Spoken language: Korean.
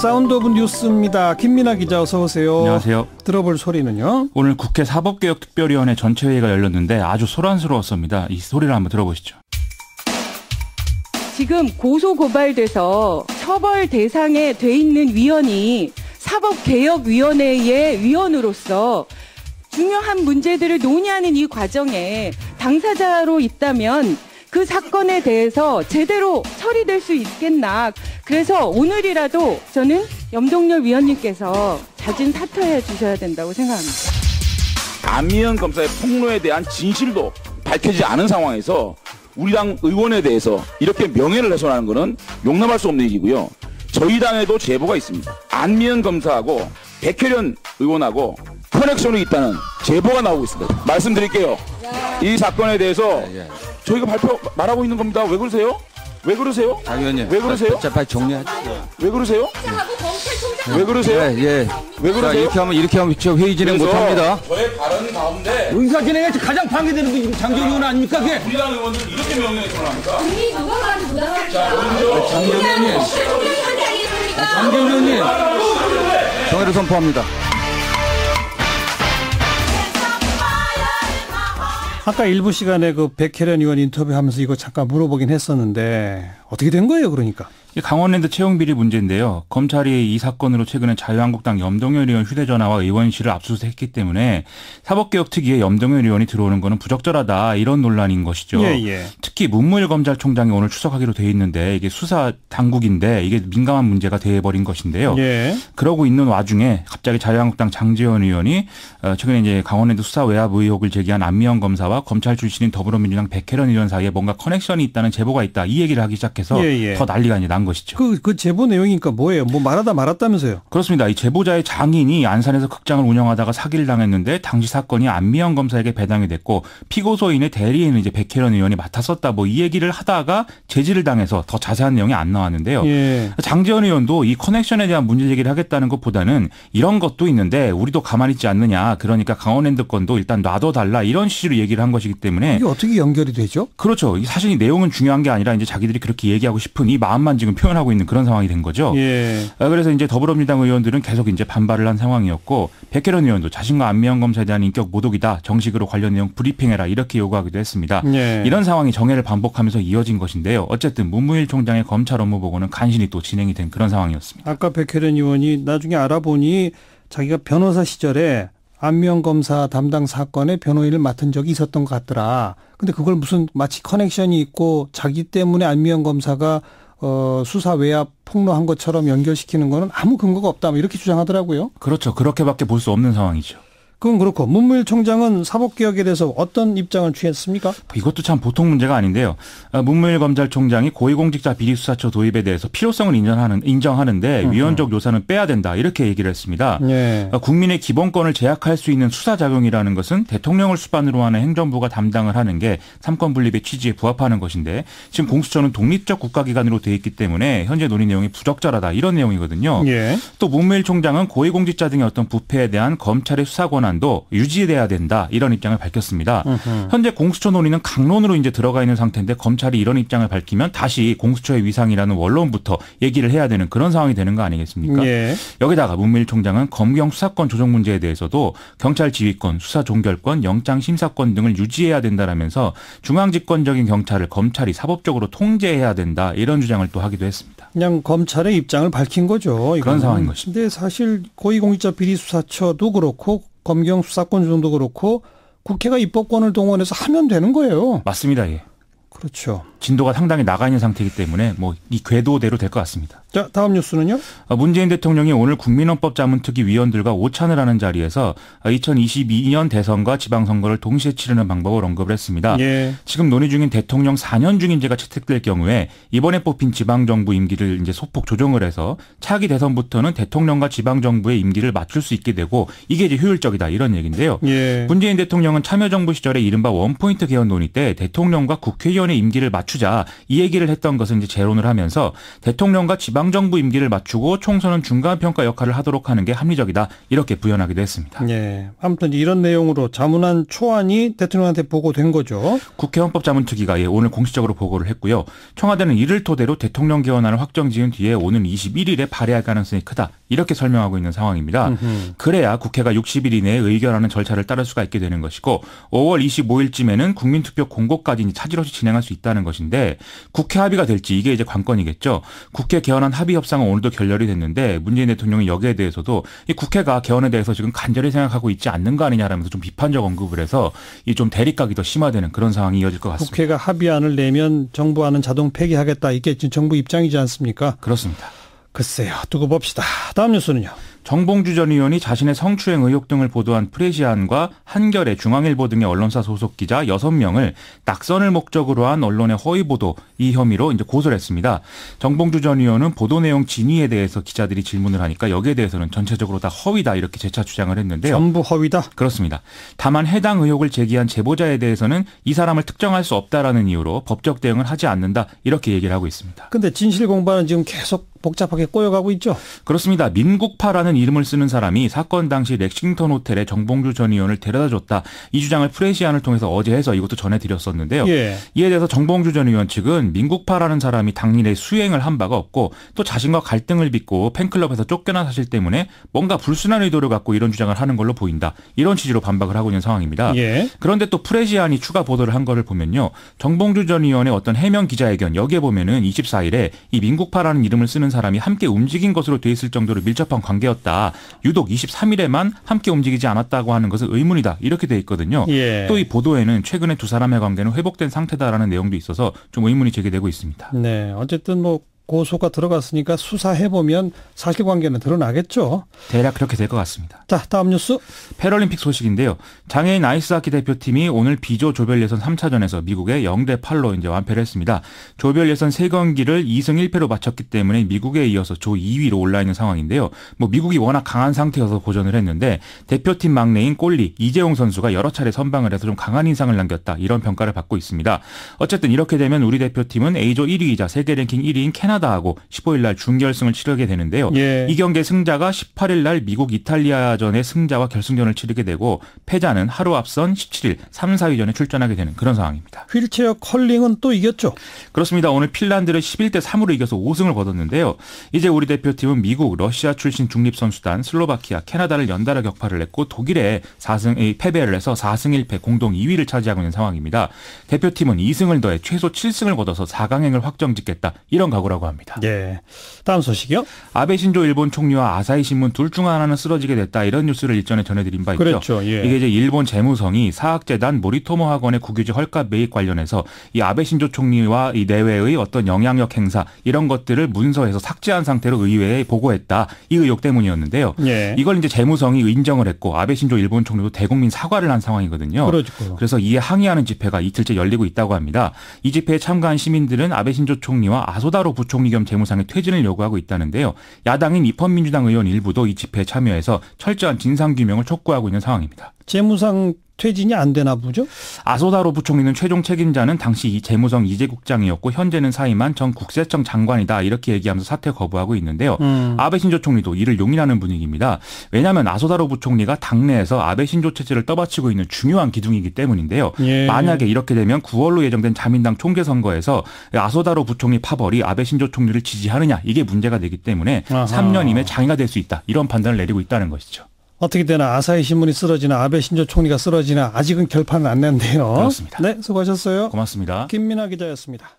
사운드 오브 뉴스입니다. 김민아 기자 어서 오세요. 안녕하세요. 들어볼 소리는요? 오늘 국회 사법개혁특별위원회 전체회의가 열렸는데 아주 소란스러웠습니다. 이 소리를 한번 들어보시죠. 지금 고소고발돼서 처벌 대상에 돼 있는 위원이 사법개혁위원회의 위원으로서 중요한 문제들을 논의하는 이 과정에 당사자로 있다면 그 사건에 대해서 제대로 처리될 수 있겠나. 그래서 오늘이라도 저는 염동열 위원님께서 자진 사퇴해 주셔야 된다고 생각합니다. 안미연 검사의 폭로에 대한 진실도 밝혀지지 않은 상황에서 우리 당 의원에 대해서 이렇게 명예를 훼손하는 것은 용납할 수 없는 일이고요. 저희 당에도 제보가 있습니다. 안미연 검사하고 백혜련 의원하고 커넥션이 있다는 제보가 나오고 있습니다. 말씀드릴게요. 이 사건에 대해서 저희가 말하고 있는 겁니다. 왜 그러세요? 왜 그러세요? 장 의원님. 왜 그러세요? 빨리 정리하시죠. 왜 그러세요? 왜 그러세요? 예. 왜 그러세요? 이렇게 하면 저 회의 진행 못 합니다. 저의 발언 가운데 의사 진행에 가장 방해되는 게 장재원 의원 아닙니까? 그게? 우리 당 의원들 이렇게 명예훼손을 합니까? 장재원 의원님. 정회를 선포합니다. 아까 일부 시간에 그 백혜련 의원 인터뷰하면서 이거 잠깐 물어보긴 했었는데 어떻게 된 거예요, 그러니까? 강원랜드 채용 비리 문제인데요. 검찰이 이 사건으로 최근에 자유한국당 염동열 의원 휴대전화와 의원실을 압수수색했기 때문에 사법개혁특위에 염동열 의원이 들어오는 것은 부적절하다 이런 논란인 것이죠. 예. 특히 문무일 검찰총장이 오늘 추석하기로 돼 있는데 이게 수사 당국인데 이게 민감한 문제가 돼버린 것인데요. 예. 그러고 있는 와중에 갑자기 자유한국당 장제원 의원이 최근에 이제 강원랜드 수사 외압 의혹을 제기한 안미연 검사와 검찰 출신인 더불어민주당 백혜련 의원 사이에 뭔가 커넥션이 있다는 제보가 있다 이 얘기를 하기 시작해서 더 난리가 이제 난 것이죠. 그 제보 내용이니까 뭐예요? 뭐 말하다 말았다면서요? 그렇습니다. 이 제보자의 장인이 안산에서 극장을 운영하다가 사기를 당했는데 당시 사건이 안미연 검사에게 배당이 됐고 피고소인의 대리인은 이제 백혜련 의원이 맡았었다 뭐 이 얘기를 하다가 제지를 당해서 더 자세한 내용이 안 나왔는데요. 장제원 의원도 이 커넥션에 대한 문제 제기를 하겠다는 것보다는 이런 것도 있는데 우리도 가만히 있지 않느냐. 그러니까 강원랜드 건도 일단 놔둬달라 이런 취지로 얘기를 한 것이기 때문에 이게 어떻게 연결이 되죠? 그렇죠. 사실 이 내용은 중요한 게 아니라 이제 자기들이 그렇게 얘기하고 싶은 이 마음만 지금 표현하고 있는 그런 상황이 된 거죠. 그래서 이제 더불어민주당 의원들은 계속 이제 반발을 한 상황이었고 백혜련 의원도 자신과 안미연 검사에 대한 인격 모독이다. 정식으로 관련 내용 브리핑해라 이렇게 요구하기도 했습니다. 이런 상황이 정해를 반복하면서 이어진 것인데요. 어쨌든 문무일 총장의 검찰 업무 보고는 간신히 또 진행이 된 그런 상황이었습니다. 아까 백혜련 의원이 나중에 알아보니 자기가 변호사 시절에 안미연 검사 담당 사건의 변호인을 맡은 적이 있었던 것 같더라. 근데 그걸 무슨 마치 커넥션이 있고 자기 때문에 안미연 검사가 수사 외압 폭로한 것처럼 연결시키는 거는 아무 근거가 없다. 이렇게 주장하더라고요. 그렇죠. 그렇게밖에 볼 수 없는 상황이죠. 그건 그렇고 문무일 총장은 사법개혁에 대해서 어떤 입장을 취했습니까? 이것도 참 보통 문제가 아닌데요. 문무일 검찰총장이 고위공직자 비리수사처 도입에 대해서 필요성을 인정하는데 위헌적 요사는 빼야 된다 이렇게 얘기를 했습니다. 국민의 기본권을 제약할 수 있는 수사작용이라는 것은 대통령을 수반으로 하는 행정부가 담당을 하는 게 삼권 분립의 취지에 부합하는 것인데 지금 공수처는 독립적 국가기관으로 돼 있기 때문에 현재 논의 내용이 부적절하다 이런 내용이거든요. 또 문무일 총장은 고위공직자 등의 어떤 부패에 대한 검찰의 수사 권한 도 유지돼야 된다 이런 입장을 밝혔습니다. 현재 공수처 논의는 강론으로 이제 들어가 있는 상태인데 검찰이 이런 입장을 밝히면 다시 공수처의 위상이라는 원론부터 얘기를 해야 되는 그런 상황이 되는 거 아니겠습니까? 여기다가 문무일 총장은 검경 수사권 조정 문제에 대해서도 경찰 지휘권, 수사 종결권, 영장 심사권 등을 유지해야 된다라면서 중앙집권적인 경찰을 검찰이 사법적으로 통제해야 된다 이런 주장을 또 하기도 했습니다. 그냥 검찰의 입장을 밝힌 거죠. 그런 상황인 것입니다. 근데 사실 고위공직자 비리수사처도 그렇고 검경 수사권 조정도 그렇고 국회가 입법권을 동원해서 하면 되는 거예요. 맞습니다. 예. 그렇죠. 진도가 상당히 나가 있는 상태이기 때문에 뭐 이 궤도대로 될 것 같습니다. 자, 다음 뉴스는요? 문재인 대통령이 오늘 국민헌법자문특위 위원들과 오찬을 하는 자리에서 2022년 대선과 지방선거를 동시에 치르는 방법을 언급을 했습니다. 지금 논의 중인 대통령 4년 중임제가 채택될 경우에 이번에 뽑힌 지방정부 임기를 이제 소폭 조정을 해서 차기 대선부터는 대통령과 지방정부의 임기를 맞출 수 있게 되고 이게 이제 효율적이다 이런 얘기인데요. 문재인 대통령은 참여정부 시절에 이른바 원포인트 개헌 논의 때 대통령과 국회의원의 임기를 맞추자 이 얘기를 했던 것은 이제 재론을 하면서 대통령과 지방 중앙정부 임기를 맞추고 총선은 중간평가 역할을 하도록 하는 게 합리적이다. 이렇게 부연하기도 했습니다. 네. 아무튼 이런 내용으로 자문안 초안이 대통령한테 보고된 거죠. 국회 헌법자문특위가 오늘 공식적으로 보고를 했고요. 청와대는 이를 토대로 대통령 개헌안을 확정지은 뒤에 오는 21일에 발의할 가능성이 크다. 이렇게 설명하고 있는 상황입니다. 그래야 국회가 60일 이내에 의결하는 절차를 따를 수가 있게 되는 것이고 5월 25일쯤에는 국민투표 공고까지 차질없이 진행할 수 있다는 것인데 국회 합의가 될지 이게 이제 관건이겠죠. 국회 개헌안 합의 협상은 오늘도 결렬이 됐는데 문재인 대통령이 여기에 대해서도 이 국회가 개헌에 대해서 지금 간절히 생각하고 있지 않는 거 아니냐라면서 좀 비판적 언급을 해서 이 좀 대립각이 더 심화되는 그런 상황이 이어질 것 같습니다. 국회가 합의안을 내면 정부안은 자동 폐기하겠다. 이게 지금 정부 입장이지 않습니까? 그렇습니다. 글쎄요. 두고 봅시다. 다음 뉴스는요. 정봉주 전 의원이 자신의 성추행 의혹 등을 보도한 프레시안과 한겨레, 중앙일보 등의 언론사 소속 기자 6명을 낙선을 목적으로 한 언론의 허위 보도 이 혐의로 이제 고소를 했습니다. 정봉주 전 의원은 보도 내용 진위에 대해서 기자들이 질문을 하니까 여기에 대해서는 전체적으로 다 허위다 이렇게 재차 주장을 했는데요. 전부 허위다? 그렇습니다. 다만 해당 의혹을 제기한 제보자에 대해서는 이 사람을 특정할 수 없다라는 이유로 법적 대응을 하지 않는다 이렇게 얘기를 하고 있습니다. 근데 진실 공방은 지금 계속 복잡하게 꼬여가고 있죠? 그렇습니다. 민국파라는 이름을 쓰는 사람이 사건 당시 렉싱턴 호텔에 정봉주 전 의원을 데려다줬다. 이 주장을 프레시안을 통해서 어제 해서 이것도 전해드렸었는데요. 예. 이에 대해서 정봉주 전 의원 측은 민국파라는 사람이 당일에 수행을 한 바가 없고 또 자신과 갈등을 빚고 팬클럽에서 쫓겨난 사실 때문에 뭔가 불순한 의도를 갖고 이런 주장을 하는 걸로 보인다. 이런 취지로 반박을 하고 있는 상황입니다. 예. 그런데 또 프레시안이 추가 보도를 한 거를 보면요. 정봉주 전 의원의 어떤 해명 기자회견 여기에 보면은 24일에 이 민국파라는 이름을 쓰는 사람이 함께 움직인 것으로 돼 있을 정도로 밀접한 관계였다. 유독 23일에만 함께 움직이지 않았다고 하는 것은 의문이다. 이렇게 돼 있거든요. 예. 또 이 보도에는 최근에 두 사람의 관계는 회복된 상태다라는 내용도 있어서 좀 의문이 제기되고 있습니다. 네. 어쨌든 뭐 고소가 들어갔으니까 수사해보면 사실관계는 드러나겠죠. 대략 그렇게 될 것 같습니다. 자, 다음 뉴스. 패럴림픽 소식인데요. 장애인 아이스하키 대표팀이 오늘 B조 조별 예선 3차전에서 미국에 0대8로 이제 완패를 했습니다. 조별 예선 3경기를 2승 1패로 마쳤기 때문에 미국에 이어서 조 2위로 올라 있는 상황인데요. 뭐 미국이 워낙 강한 상태여서 고전을 했는데 대표팀 막내인 꼴리 이재용 선수가 여러 차례 선방을 해서 좀 강한 인상을 남겼다. 이런 평가를 받고 있습니다. 어쨌든 이렇게 되면 우리 대표팀은 A조 1위이자 세계 랭킹 1위인 캐나다하고 15일 날 준결승을 치르게 되는데요. 예. 이 경기의 승자가 18일 날 미국 이탈리아전의 승자와 결승전을 치르게 되고 패자는 하루 앞선 17일 3, 4위전에 출전하게 되는 그런 상황입니다. 휠체어 컬링은 또 이겼죠? 그렇습니다. 오늘 핀란드를 11대 3으로 이겨서 5승을 거뒀는데요. 이제 우리 대표팀은 미국, 러시아 출신 중립선수단, 슬로바키아, 캐나다를 연달아 격파를 했고 독일에 패배를 해서 4승 1패 공동 2위를 차지하고 있는 상황입니다. 대표팀은 2승을 더해 최소 7승을 거둬서 4강행을 확정짓겠다. 이런 각오라고 합니다. 예. 다음 소식이요. 아베 신조 일본 총리와 아사히 신문 둘 중 하나는 쓰러지게 됐다. 이런 뉴스를 일전에 전해드린 바 있죠. 그렇죠. 예. 이게 이제 일본 재무성이 사학재단 모리토모 학원의 국유지 헐값 매입 관련해서 이 아베 신조 총리와 이 내외의 어떤 영향력 행사 이런 것들을 문서에서 삭제한 상태로 의회에 보고했다. 이 의혹 때문이었는데요. 예. 이걸 이제 재무성이 인정을 했고 아베 신조 일본 총리도 대국민 사과를 한 상황이거든요. 그렇죠. 그래서 이에 항의하는 집회가 이틀째 열리고 있다고 합니다. 이 집회에 참가한 시민들은 아베 신조 총리와 아소다로 부총리 겸 재무상의 퇴진을 요구하고 있다는데요. 야당인 입헌민주당 의원 일부도 이 집회에 참여해서 철저한 진상규명을 촉구하고 있는 상황입니다. 재무상 퇴진이 안 되나 보죠? 아소다로 부총리는 최종 책임자는 당시 이 재무성 이재국장이었고 현재는 사임한 전 국세청 장관이다 이렇게 얘기하면서 사퇴 거부하고 있는데요. 아베 신조 총리도 이를 용인하는 분위기입니다. 왜냐하면 아소다로 부총리가 당내에서 아베 신조 체제를 떠받치고 있는 중요한 기둥이기 때문인데요. 예. 만약에 이렇게 되면 9월로 예정된 자민당 총재선거에서 아소다로 부총리 파벌이 아베 신조 총리를 지지하느냐 이게 문제가 되기 때문에 아하. 3년 이내 장애가 될 수 있다. 이런 판단을 내리고 있다는 것이죠. 어떻게 되나 아사히 신문이 쓰러지나 아베 신조 총리가 쓰러지나 아직은 결판은 안 냈는데요. 그렇습니다. 네, 수고하셨어요. 고맙습니다. 김민아 기자였습니다.